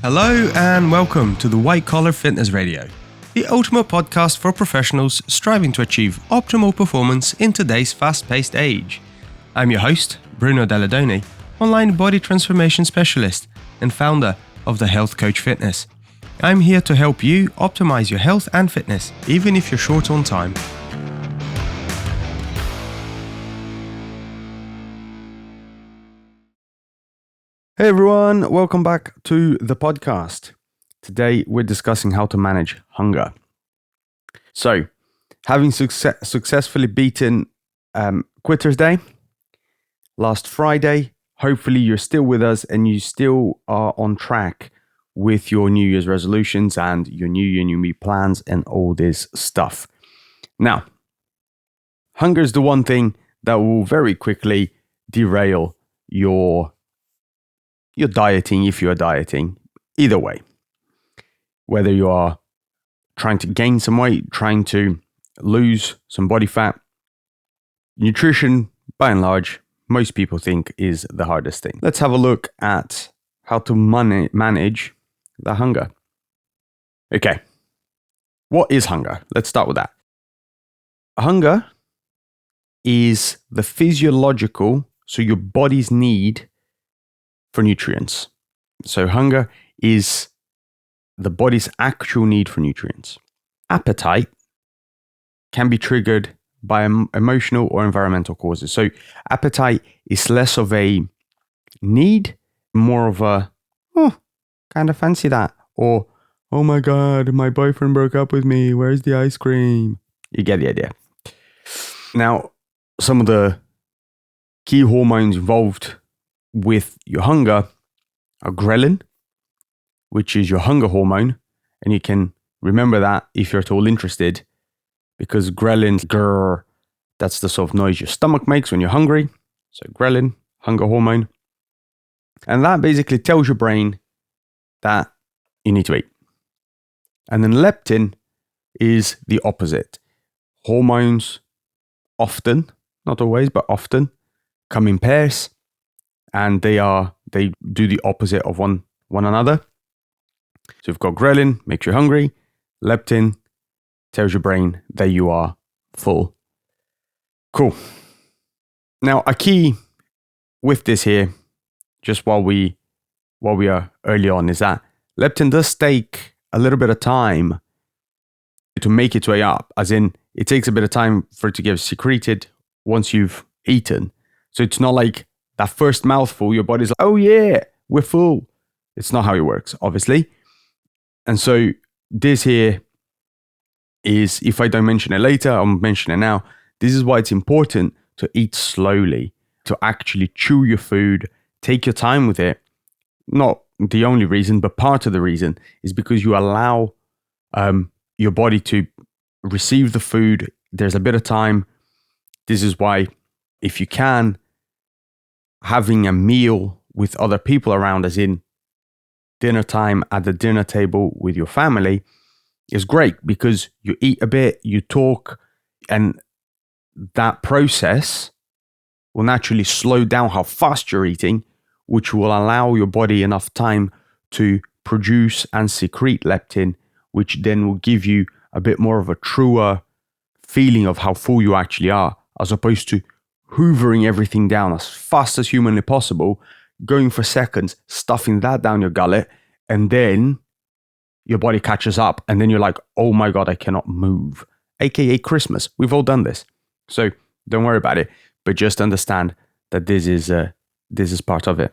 Hello and welcome to the White Collar Fitness Radio, the ultimate podcast for professionals striving to achieve optimal performance in today's fast-paced age. I'm your host, Bruno Delladoni, online body transformation specialist and founder of The Health Coach Fitness. I'm here to help you optimize your health and fitness, even if you're short on time. Hey everyone, welcome back to the podcast. Today we're discussing how to manage hunger. So, having successfully beaten Quitter's Day last Friday, hopefully you're still with us and you still are on track with your New Year's resolutions and your New Year, New Me plans and all this stuff. Now, hunger is the one thing that will very quickly derail your dieting, if you are dieting, either way. Whether you are trying to gain some weight, trying to lose some body fat, nutrition, by and large, most people think is the hardest thing. Let's have a look at how to manage the hunger. Okay, what is hunger? Let's start with that. Hunger is the physiological, so your body's need for nutrients. So hunger is the body's actual need for nutrients. Appetite can be triggered by emotional or environmental causes. So appetite is less of a need, more of a, kind of fancy that. Or, oh my God, my boyfriend broke up with me. Where's the ice cream? You get the idea. Now, some of the key hormones involved with your hunger are ghrelin, which is your hunger hormone. And you can remember that if you're at all interested, because ghrelin, that's the sort of noise your stomach makes when you're hungry. So ghrelin, hunger hormone. And that basically tells your brain that you need to eat. And then leptin is the opposite. Hormones often, not always, but often come in pairs. And they do the opposite of one another. So you've got ghrelin, makes you hungry. Leptin tells your brain that you are full. Cool. Now, a key with this here, just while we are early on, is that leptin does take a little bit of time to make its way up. As in, it takes a bit of time for it to get secreted once you've eaten. So it's not like that first mouthful, your body's like, oh yeah, we're full. It's not how it works, obviously. And so this here is, if I don't mention it later, I'll mention it now. This is why it's important to eat slowly, to actually chew your food, take your time with it. Not the only reason, but part of the reason is because you allow your body to receive the food. There's a bit of time. This is why, if you can, having a meal with other people around, as in dinner time at the dinner table with your family, is great because you eat a bit, you talk, and that process will naturally slow down how fast you're eating, which will allow your body enough time to produce and secrete leptin, which then will give you a bit more of a truer feeling of how full you actually are, as opposed to hoovering everything down as fast as humanly possible, going for seconds, stuffing that down your gullet, and then your body catches up, and then you're like, oh my God, I cannot move. AKA Christmas. We've all done this. So don't worry about it, but just understand that this is part of it.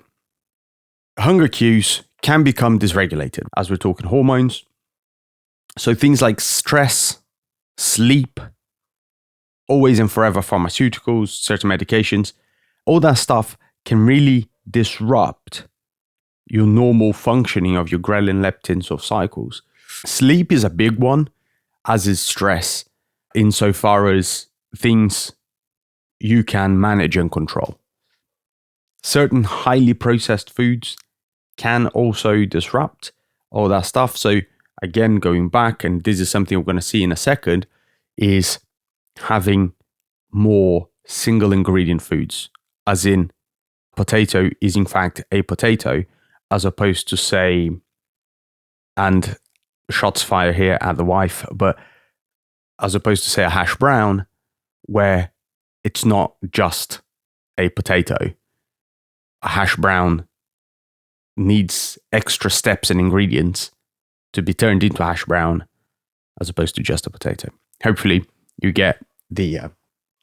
Hunger cues can become dysregulated, as we're talking hormones. So things like stress, sleep, always and forever pharmaceuticals, certain medications, all that stuff can really disrupt your normal functioning of your ghrelin leptin sort of cycles. Sleep is a big one, as is stress, insofar as things you can manage and control. Certain highly processed foods can also disrupt all that stuff. So again, going back, and this is something we're going to see in a second, is having more single ingredient foods, as in potato is in fact a potato, as opposed to, say, and shots fire here at the wife, but as opposed to say a hash brown, where it's not just a potato. A hash brown needs extra steps and ingredients to be turned into a hash brown as opposed to just a potato. Hopefully you get the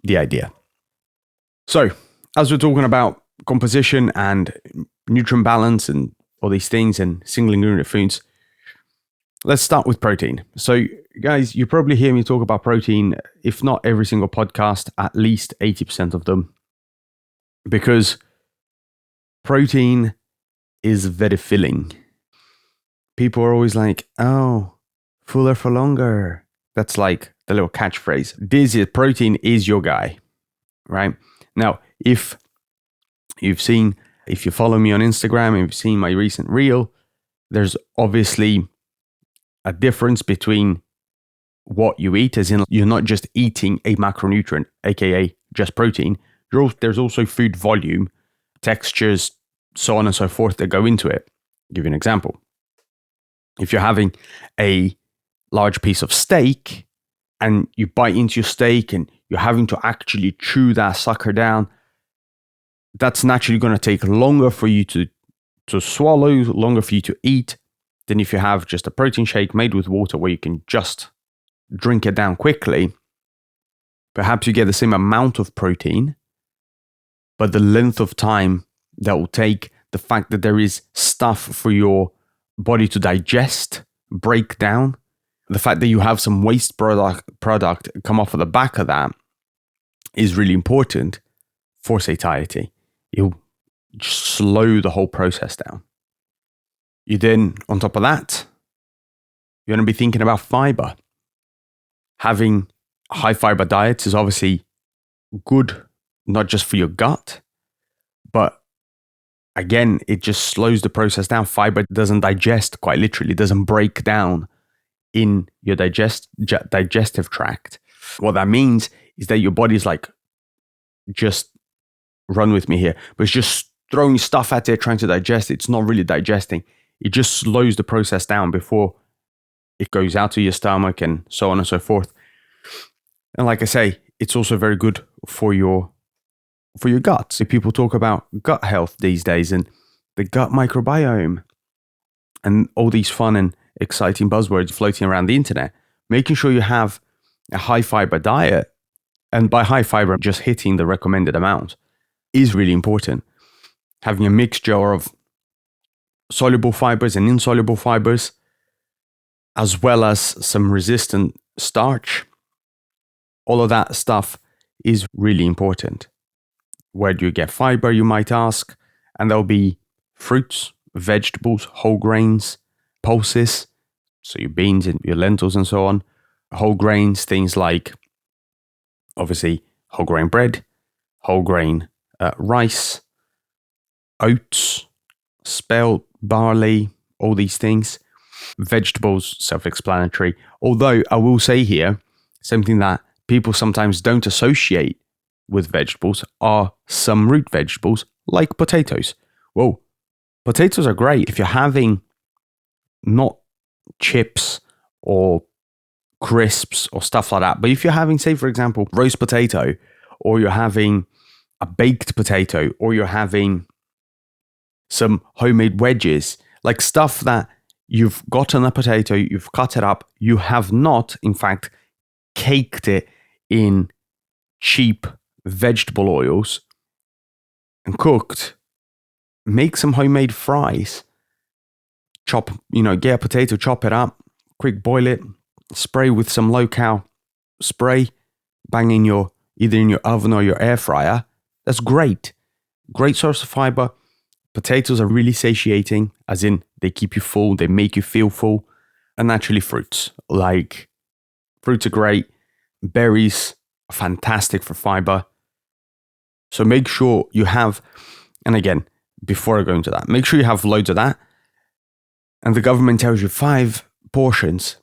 idea. So, as we're talking about composition and nutrient balance and all these things and single ingredient foods, let's start with protein. So, guys, you probably hear me talk about protein, if not every single podcast, at least 80% of them, because protein is very filling. People are always like, oh, fuller for longer. That's like the little catchphrase. Protein is your guy, right? Now, if you follow me on Instagram and you've seen my recent reel, there's obviously a difference between what you eat, as in you're not just eating a macronutrient, aka just protein. There's also food volume, textures, so on and so forth that go into it. I'll give you an example. If you're having a large piece of steak and you bite into your steak and you're having to actually chew that sucker down, that's naturally going to take longer for you to swallow, longer for you to eat than if you have just a protein shake made with water where you can just drink it down quickly. Perhaps you get the same amount of protein, but the length of time that will take, the fact that there is stuff for your body to digest, break down, the fact that you have some waste product come off of the back of that is really important for satiety. It'll slow the whole process down. You then, on top of that, you're going to be thinking about fiber. Having high fiber diets is obviously good, not just for your gut, but again, it just slows the process down. Fiber doesn't digest, quite literally, doesn't break down in your digestive tract. What that means is that your body's like, just run with me here, but it's just throwing stuff at it, trying to digest it. It's not really digesting. It just slows the process down before it goes out to your stomach and so on and so forth. And like I say, it's also very good for your gut. So people talk about gut health these days and the gut microbiome and all these fun and exciting buzzwords floating around the internet. Making sure you have a high fiber diet, and by high fiber, just hitting the recommended amount, is really important. Having a mixture of soluble fibers and insoluble fibers, as well as some resistant starch, all of that stuff is really important. Where do you get fiber, you might ask? And there'll be fruits, vegetables, whole grains, pulses, so your beans and your lentils and so on. Whole grains, things like, obviously, whole grain bread, whole grain rice, oats, spelt, barley, all these things. Vegetables, self-explanatory. Although I will say here, something that people sometimes don't associate with vegetables are some root vegetables like potatoes. Whoa, potatoes are great if you're having not chips or crisps or stuff like that, but if you're having, say, for example, roast potato, or you're having a baked potato, or you're having some homemade wedges, like stuff that you've gotten a potato, you've cut it up, you have not, in fact, caked it in cheap vegetable oils and cooked, make some homemade fries. Get a potato, chop it up, quick boil it, spray with some low-cal spray, bang in either in your oven or your air fryer. That's great. Great source of fiber. Potatoes are really satiating, as in they keep you full, they make you feel full. And naturally fruits. Like, fruits are great. Berries are fantastic for fiber. So make sure you have, and again, before I go into that, make sure you have loads of that. And the government tells you 5 portions.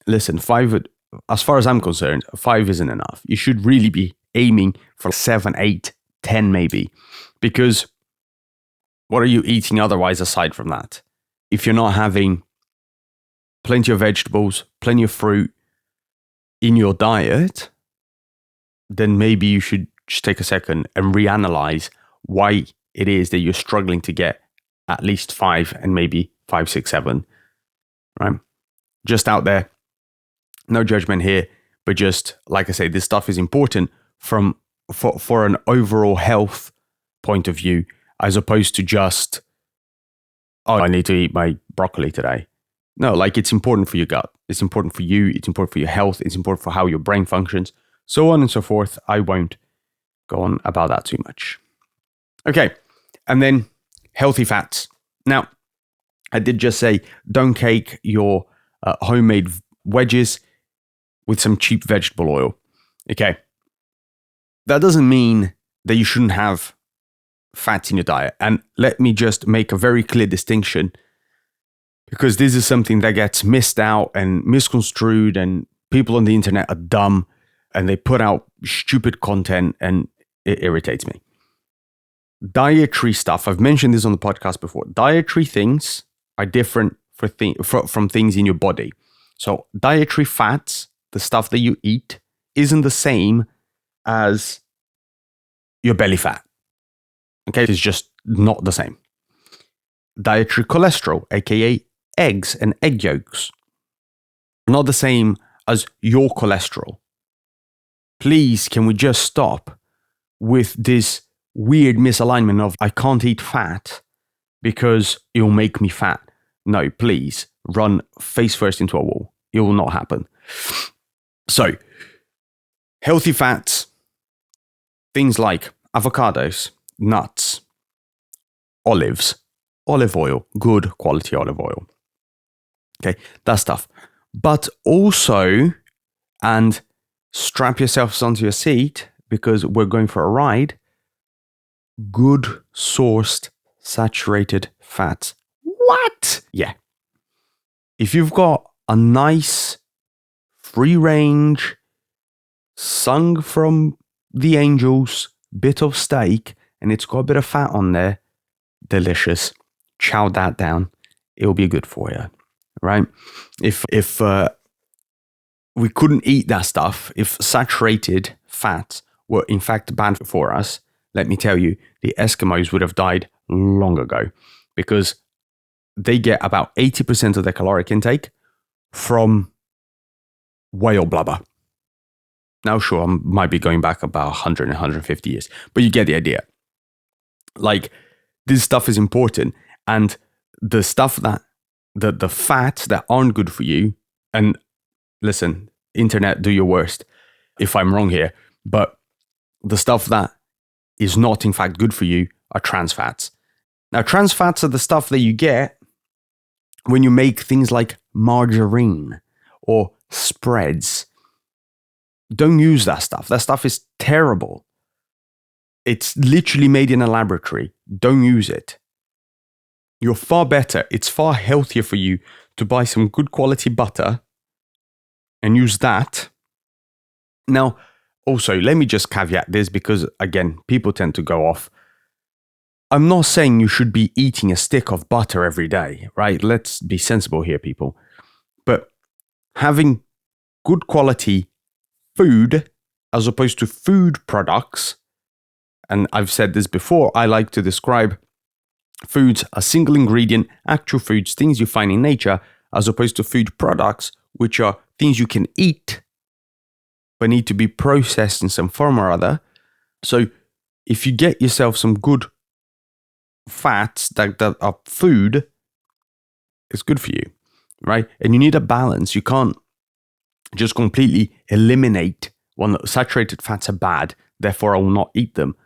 Listen, 5, as far as I'm concerned, 5 isn't enough. You should really be aiming for 7, 8, 10 maybe. Because what are you eating otherwise aside from that? If you're not having plenty of vegetables, plenty of fruit in your diet, then maybe you should just take a second and reanalyze why it is that you're struggling to get at least 5 and maybe 5, 6, 7, right? Just out there, no judgment here, but just like I say, this stuff is important for an overall health point of view, as opposed to just, oh, I need to eat my broccoli today. No, like it's important for your gut. It's important for you. It's important for your health. It's important for how your brain functions, so on and so forth. I won't go on about that too much. Okay. And then healthy fats. Now, I did just say, don't cake your homemade wedges with some cheap vegetable oil. Okay. That doesn't mean that you shouldn't have fats in your diet. And let me just make a very clear distinction, because this is something that gets missed out and misconstrued, and people on the internet are dumb and they put out stupid content, and it irritates me. Dietary stuff, I've mentioned this on the podcast before. Dietary things are different from things in your body. So dietary fats, the stuff that you eat, isn't the same as your belly fat. Okay, it's just not the same. Dietary cholesterol, aka eggs and egg yolks, not the same as your cholesterol. Please, can we just stop with this weird misalignment of I can't eat fat because it'll make me fat? No, please, run face first into a wall. It will not happen. So, healthy fats, things like avocados, nuts, olives, olive oil, good quality olive oil. Okay, that stuff. But also, and strap yourselves onto your seat because we're going for a ride, good sourced saturated fats. What? Yeah. If you've got a nice free range, sung from the angels bit of steak and it's got a bit of fat on there, delicious. Chow that down. It'll be good for you, right? If we couldn't eat that stuff, if saturated fats were in fact banned for us, let me tell you, the Eskimos would have died long ago, because they get about 80% of their caloric intake from whale blubber. Now, sure, I might be going back about 100 and 150 years, but you get the idea. Like, this stuff is important, and the stuff that, the fats that aren't good for you, and listen, internet, do your worst if I'm wrong here, but the stuff that is not in fact good for you are trans fats. Now, trans fats are the stuff that you get when you make things like margarine or spreads. Don't use that stuff. That stuff is terrible. It's literally made in a laboratory. Don't use it. You're far better. It's far healthier for you to buy some good quality butter and use that. Now, also, let me just caveat this because, again, people tend to go off. I'm not saying you should be eating a stick of butter every day, right? Let's be sensible here, people. But having good quality food as opposed to food products, and I've said this before, I like to describe foods as single ingredient, actual foods, things you find in nature, as opposed to food products, which are things you can eat, but need to be processed in some form or other. So if you get yourself some good fats that are food, it's good for you, right? And you need a balance. You can't just completely eliminate one. Saturated fats are bad, therefore I will not eat them.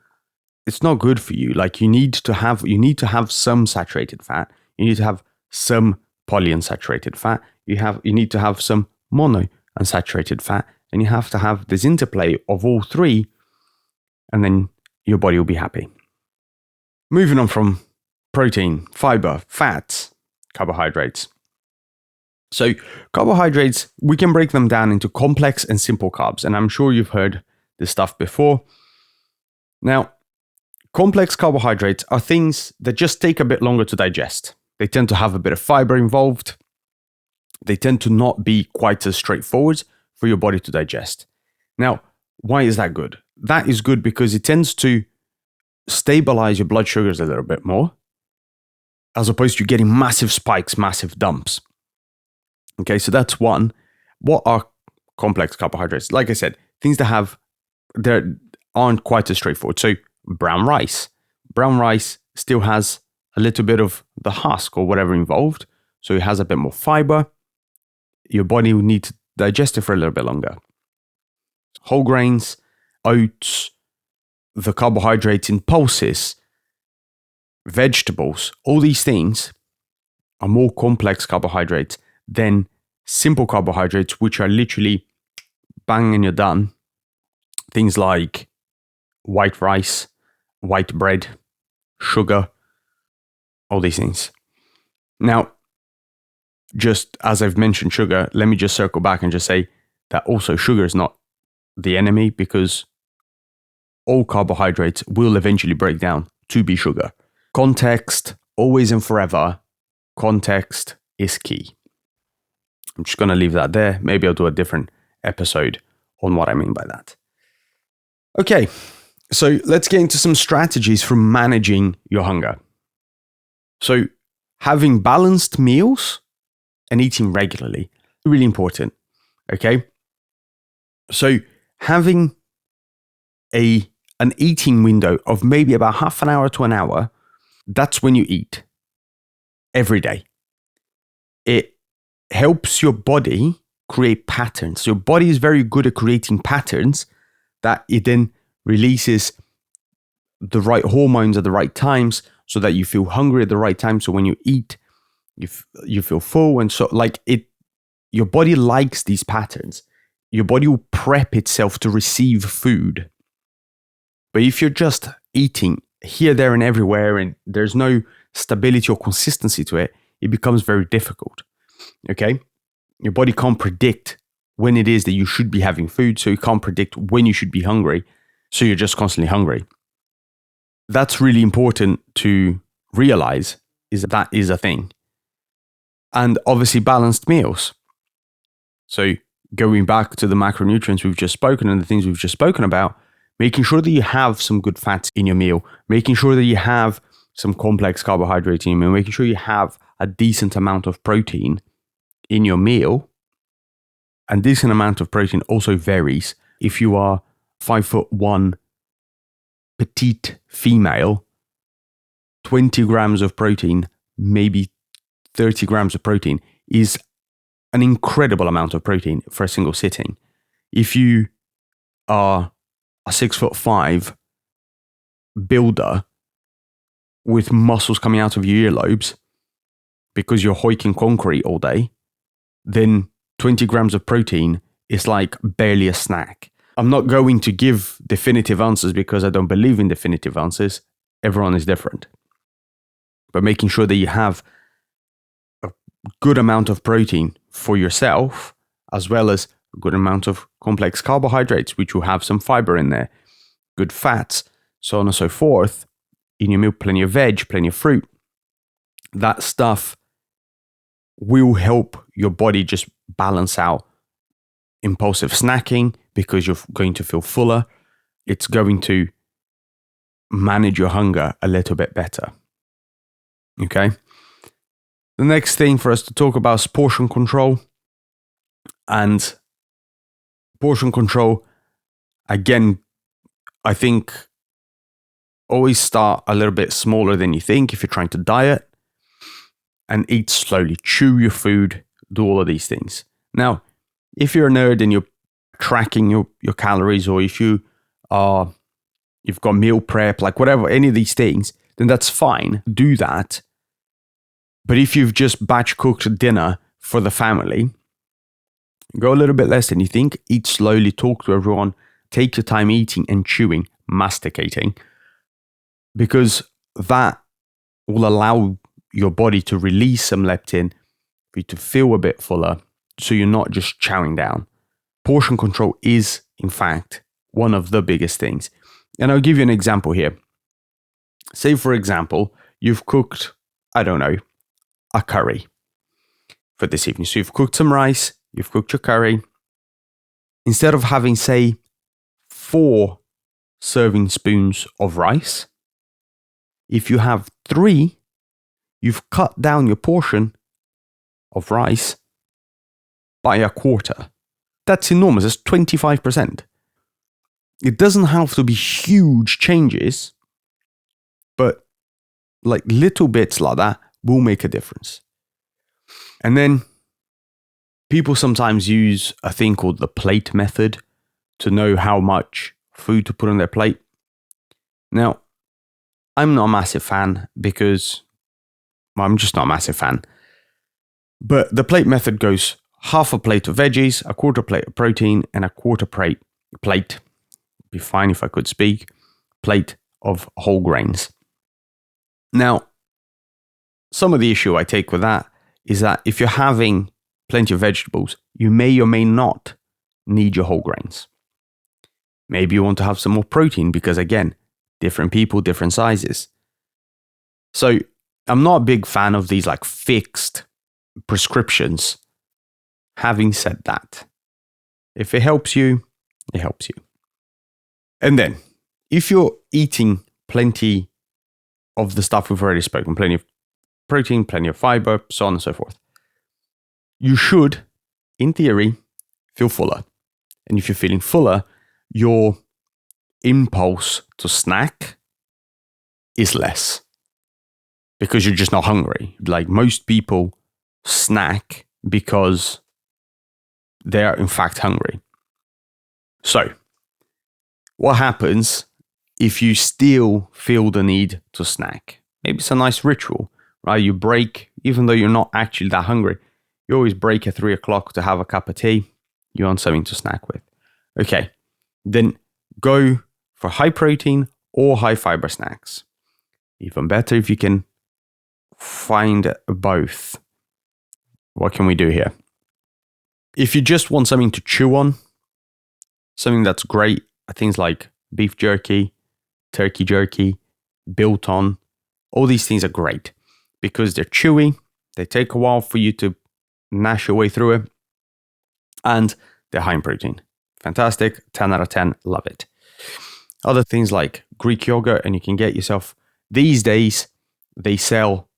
It's not good for you. Like, you need to have some saturated fat. You need to have some polyunsaturated fat. You need to have some monounsaturated fat, and you have to have this interplay of all three, and then your body will be happy. Moving on from protein, fiber, fats, carbohydrates. So carbohydrates, we can break them down into complex and simple carbs, and I'm sure you've heard this stuff before. Now, complex carbohydrates are things that just take a bit longer to digest. They tend to have a bit of fiber involved. they tend to not be quite as straightforward for your body to digest. Now, why is that good? That is good because it tends to stabilize your blood sugars a little bit more, as opposed to getting massive spikes, massive dumps. Okay, so that's one. What are complex carbohydrates? Like I said, things that aren't quite as straightforward. So brown rice. Brown rice still has a little bit of the husk or whatever involved. So it has a bit more fiber. Your body will need to digest it for a little bit longer. Whole grains, oats, the carbohydrates in pulses, vegetables, all these things are more complex carbohydrates than simple carbohydrates, which are literally bang and you're done. Things like white rice, white bread, sugar, all these things. Now, just as I've mentioned sugar, let me just circle back and just say that also sugar is not the enemy, because all carbohydrates will eventually break down to be sugar. Context, always and forever, context is key. I'm just going to leave that there. Maybe I'll do a different episode on what I mean by that. Okay, so let's get into some strategies for managing your hunger. So having balanced meals and eating regularly, really important, okay? So having an eating window of maybe about half an hour to an hour, that's when you eat every day. It helps your body create patterns. Your body is very good at creating patterns that it then releases the right hormones at the right times so that you feel hungry at the right time. So when you eat, you feel full. And so your body likes these patterns. Your body will prep itself to receive food. But if you're just eating here, there, and everywhere, and there's no stability or consistency to it, it becomes very difficult. Okay? Your body can't predict when it is that you should be having food, so you can't predict when you should be hungry, so you're just constantly hungry. That's really important to realize, is that is a thing. And obviously balanced meals. So going back to the macronutrients we've just spoken and the things we've just spoken about, making sure that you have some good fats in your meal, making sure that you have some complex carbohydrates in your meal, making sure you have a decent amount of protein in your meal. And decent amount of protein also varies. If you are 5'1" petite female, 20 grams of protein, maybe 30 grams of protein is an incredible amount of protein for a single sitting. If you are a 6'5" builder with muscles coming out of your earlobes because you're hoiking concrete all day, then 20 grams of protein is like barely a snack. I'm not going to give definitive answers because I don't believe in definitive answers. Everyone is different. But making sure that you have a good amount of protein for yourself, as well as a good amount of complex carbohydrates, which will have some fiber in there, good fats, so on and so forth. In your meal, plenty of veg, plenty of fruit. That stuff will help your body just balance out impulsive snacking because you're going to feel fuller. It's going to manage your hunger a little bit better. Okay? The next thing for us to talk about is portion control. And portion control, again, I think always start a little bit smaller than you think if you're trying to diet, and eat slowly, chew your food, do all of these things. Now, if you're a nerd and you're tracking your calories, or if you've got meal prep, like whatever, any of these things, then that's fine. Do that. But if you've just batch cooked dinner for the family, go a little bit less than you think. Eat slowly, talk to everyone, take your time eating and chewing, masticating, because that will allow your body to release some leptin for you to feel a bit fuller, so you're not just chowing down. Portion control is, in fact, one of the biggest things. And I'll give you an example here. Say, for example, you've cooked, I don't know, a curry for this evening. So you've cooked some rice, you've cooked your curry. Instead of having, say, 4 serving spoons of rice, if you have 3, you've cut down your portion of rice by a quarter. That's enormous. That's 25%. It doesn't have to be huge changes, but like little bits like that will make a difference. And then people sometimes use a thing called the plate method to know how much food to put on their plate. Now, I'm not a massive fan because I'm just not a massive fan. But the plate method goes half a plate of veggies, a quarter plate of protein, and a quarter plate, be fine if I could speak, plate of whole grains. Now, some of the issue I take with that is that if you're having plenty of vegetables, you may or may not need your whole grains. Maybe you want to have some more protein because, again, different people, different sizes. So I'm not a big fan of these like fixed prescriptions. Having said that, if it helps you, it helps you. And then, if you're eating plenty of the stuff we've already spoken, plenty of protein, plenty of fiber, so on and so forth, you should, in theory, feel fuller. And if you're feeling fuller, your impulse to snack is less because you're just not hungry. Like most people snack because they are in fact hungry. So, what happens if you still feel the need to snack? Maybe it's a nice ritual, right? You break, even though you're not actually that hungry, you always break at 3 o'clock to have a cup of tea. You want something to snack with. Okay, then go for high protein or high fiber snacks. Even better if you can find both. What can we do here? If you just want something to chew on, something that's great, things like beef jerky, turkey jerky, biltong, all these things are great because they're chewy, they take a while for you to gnash your way through it, and they're high in protein. Fantastic, 10 out of 10, love it. Other things like Greek yogurt, and you can get yourself, these days, they sell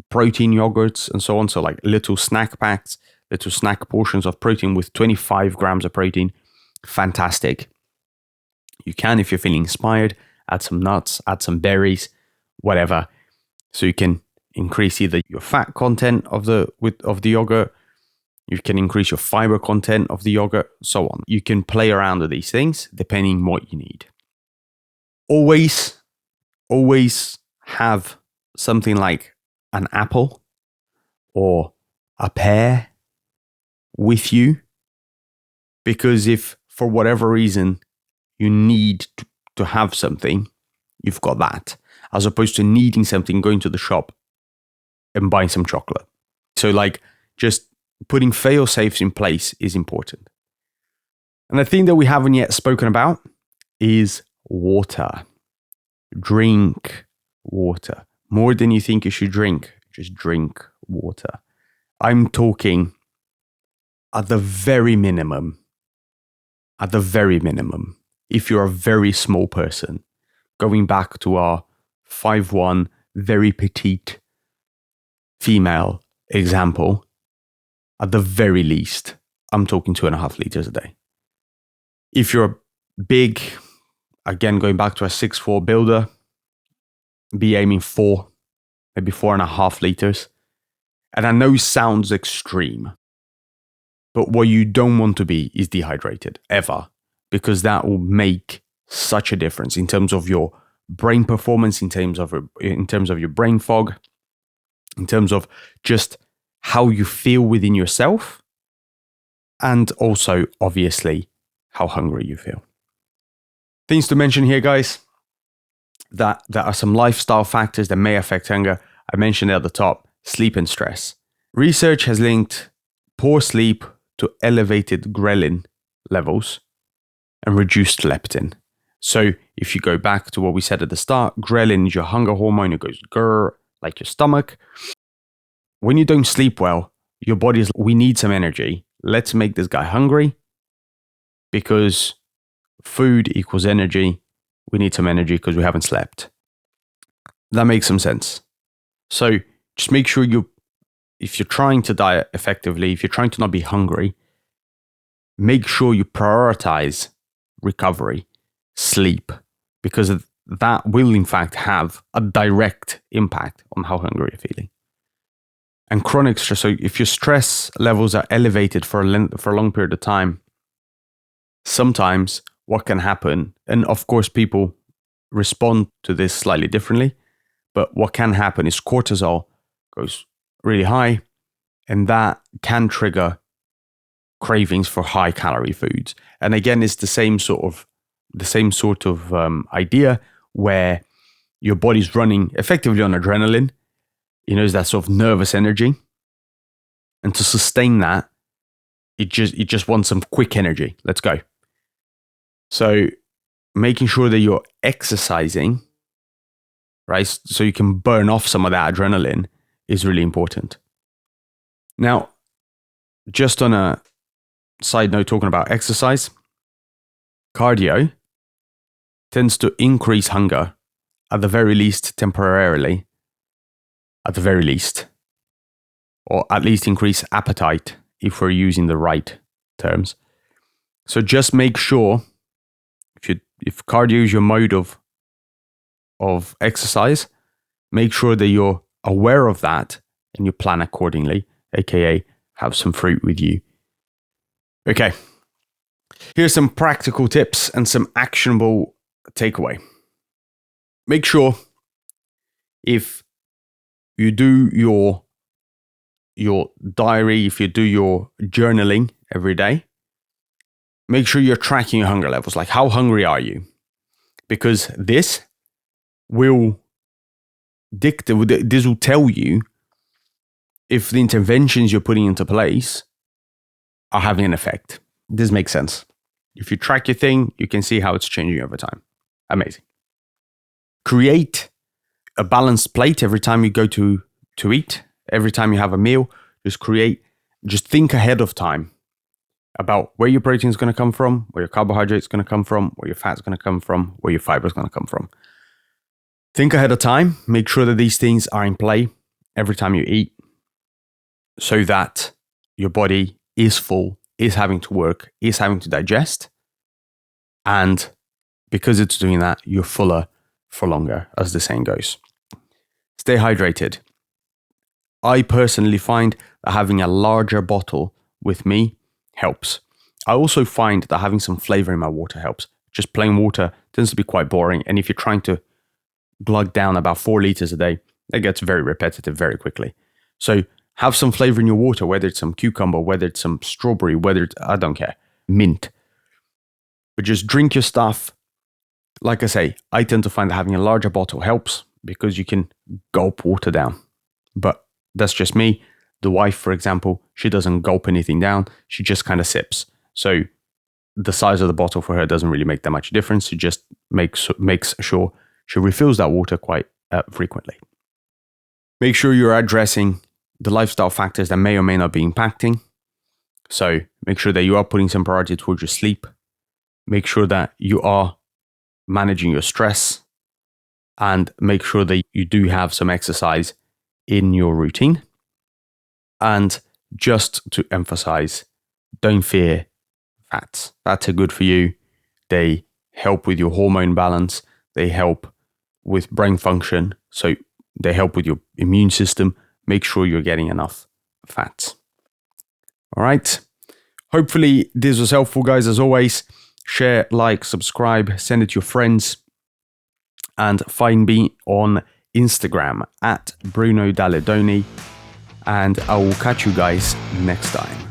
protein yogurts and so on, so like little snack packs, little snack portions of protein with 25 grams of protein. Fantastic. You can, if you're feeling inspired, add some nuts, add some berries, whatever, so you can increase either your fat content of the yogurt, you can increase your fiber content of the yogurt, so on. You can play around with these things depending what you need. Always have something like an apple or a pear with you, because if for whatever reason you need to have something, you've got that, as opposed to needing something, going to the shop and buying some chocolate. So like just putting fail safes in place is important. And the thing that we haven't yet spoken about is water. Drink water. More than you think you should drink. Just drink water. I'm talking at the very minimum, if you're a very small person, going back to our 5'1", very petite female example, at the very least, I'm talking 2.5 liters a day. If you're big, again, going back to a 6'4" builder, be aiming 4, maybe 4.5 liters. And I know sounds extreme, but what you don't want to be is dehydrated, ever, because that will make such a difference in terms of your brain performance, in terms of your brain fog, in terms of just how you feel within yourself, and also, obviously, how hungry you feel. Things to mention here, guys, that there are some lifestyle factors that may affect hunger. I mentioned it at the top, sleep and stress. Research has linked poor sleep to elevated ghrelin levels and reduced leptin. So if you go back to what we said at the start, ghrelin is your hunger hormone. It goes grrr, like your stomach. When you don't sleep well, your body is, we need some energy. Let's make this guy hungry because food equals energy. We need some energy because we haven't slept. That makes some sense. So just make sure if you're trying to diet effectively, if you're trying to not be hungry, make sure you prioritize recovery, sleep, because that will in fact have a direct impact on how hungry you're feeling. And chronic stress, so if your stress levels are elevated for a long period of time, sometimes what can happen, and of course people respond to this slightly differently, but what can happen is cortisol goes really high, and that can trigger cravings for high calorie foods. And again, it's the same sort of idea where your body's running effectively on adrenaline. It's that sort of nervous energy, and to sustain that, it just wants some quick energy. Let's go. So making sure that you're exercising, right, so you can burn off some of that adrenaline is really important. Now, just on a side note, talking about exercise, cardio tends to increase hunger, at the very least temporarily, at the very least, or at least increase appetite if we're using the right terms. So just make sure, if cardio is your mode of exercise, make sure that you're aware of that and you plan accordingly, aka have some fruit with you. Okay, here's some practical tips and some actionable takeaway. Make sure if you do your diary, if you do your journaling every day, make sure you're tracking your hunger levels. Like, how hungry are you? Because this will tell you if the interventions you're putting into place are having an effect. This makes sense. If you track your thing, you can see how it's changing over time. Amazing. Create a balanced plate every time you go to eat. Every time you have a meal, just think ahead of time about where your protein is going to come from, where your carbohydrate is going to come from, where your fat is going to come from, where your fiber is going to come from. Think ahead of time. Make sure that these things are in play every time you eat so that your body is full, is having to work, is having to digest. And because it's doing that, you're fuller for longer, as the saying goes. Stay hydrated. I personally find that having a larger bottle with me helps. I also find that having some flavor in my water helps. Just plain water tends to be quite boring. And if you're trying to glug down about 4 liters a day, that gets very repetitive very quickly. So have some flavor in your water, whether it's some cucumber, whether it's some strawberry, whether it's, I don't care, mint. But just drink your stuff. Like I say, I tend to find that having a larger bottle helps because you can gulp water down. But that's just me. The wife, for example, she doesn't gulp anything down. She just kind of sips. So the size of the bottle for her doesn't really make that much difference. She just makes sure she refills that water quite frequently. Make sure you're addressing the lifestyle factors that may or may not be impacting. So make sure that you are putting some priority towards your sleep. Make sure that you are managing your stress, and make sure that you do have some exercise in your routine. And just to emphasize, don't fear fats. Fats are good for you. They help with your hormone balance. They help with brain function. So they help with your immune system. Make sure you're getting enough fats. All right. Hopefully this was helpful, guys. As always, share, like, subscribe, send it to your friends, and find me on Instagram at Bruno Dalledoni. And I will catch you guys next time.